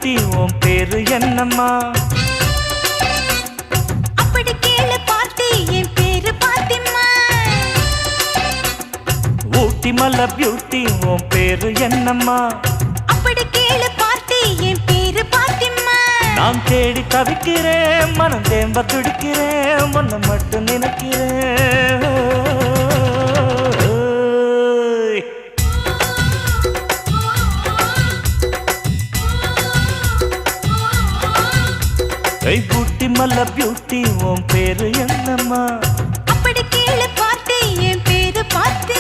Beauty உன் பேரு என்னம்மா? அப்படி கேளு பாட்டி, என் பேரு பாத்திமா. ஊட்டி மல்ல பியூட்டி உன் பேரு என்னம்மா? அப்படி கேளு பாட்டி, என் பேரு பாத்திமா. நான் தேடி தவிக்கிறேன், மனம் தேம்ப துடிக்கிறேன், உன்னை மட்டும் நினைக்கிறேன். ஊட்டி மல்ல பியூட்டி உன் பேரு என்னம்மா? அப்படி கேளு பாட்டி, என் பேரு பாத்தி.